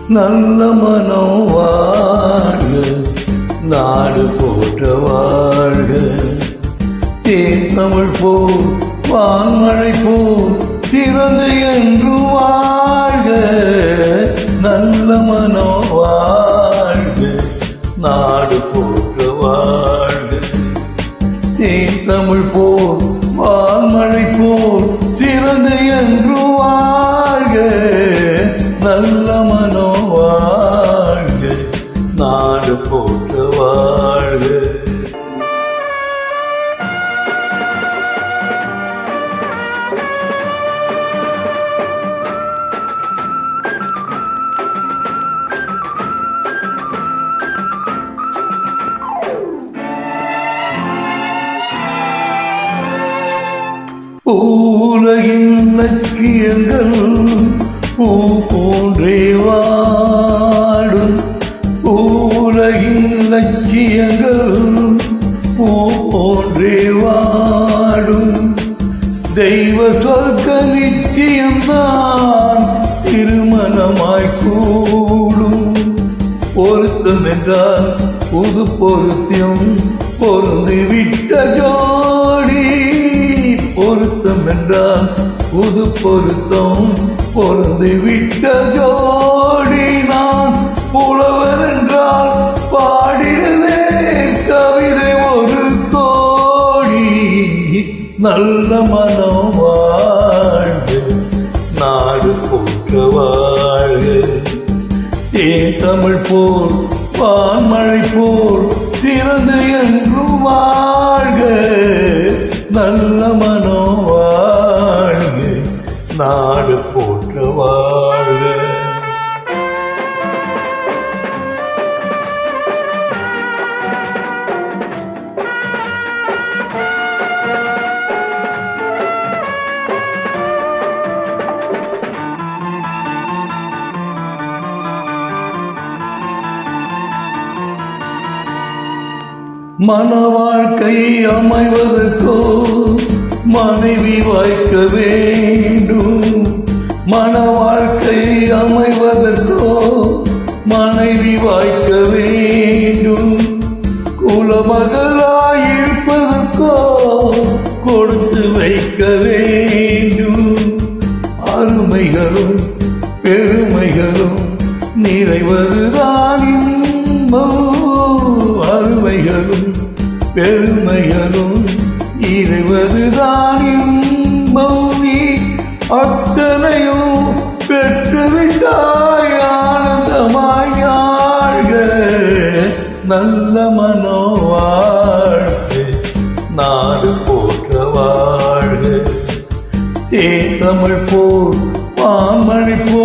நல்ல மனம் வாழ்க, நாடு போற்ற வாழ்க. தேன் தமிழ் போல் வான்மழை போல் திறந்து என்று வாழ்க. நல்ல மனம் வாழ்க, நாடு போற்ற வாழ்க. தேன் தமிழ் போல் வான்மழை போல் திறந்து என்று வாழ்க. நல்ல மனோ வாழ்க, நாடு போற்ற வாழ்க. உலகின் லட்சியங்கள் பூ போன்றே வாடும். உலகின் லட்சியங்கள் பூ போன்றே வாடும். தெய்வ சொர்க்க நிச்சயம்தான் திருமணமாய் கூடும். பொருத்தம் என்றால் புது பொருத்தம் பொருந்தி விட்ட ஜோடி. பொருத்தம் என்றால் புது பொருத்தம் பொருந்தி விட்ட ஜோடி. நான் புலவர் என்றால் பாடினதே கவிதை ஒரு கோடி. நல்ல மனம் வாழ்க, நாடு போற்ற வாழ்க. தேன் தமிழ் போல் வான்மழை போல் திறந்து என்றும் வாழ்க. நல்ல மனோ வாழ்க, நாடு போற்ற வாழ்க. மன வாழ்க்கை அமைவதற்கோ மனைவி வாய்க்க வேண்டும். மன வாழ்க்கை அமைவதற்கோ மனைவி வாய்க்க வேண்டும். குலமகளாயிருப்பதற்கோ கொடுத்து வைக்க வேண்டும். அருமைகளும் பெருமைகளும் நிறைவதுதான் இன்பம். அருமைகளும் பெருமைகளும் இறைவதுதான் இன்பம். நீ அத்தனையும் பெற்றுவிட்டாய் ஆனந்தமாய் வாழ்க. நல்ல மனோ வாழ்க, நாடு போற்ற வாழ்க. தேன் தமிழ் போல் வான்மழை போல்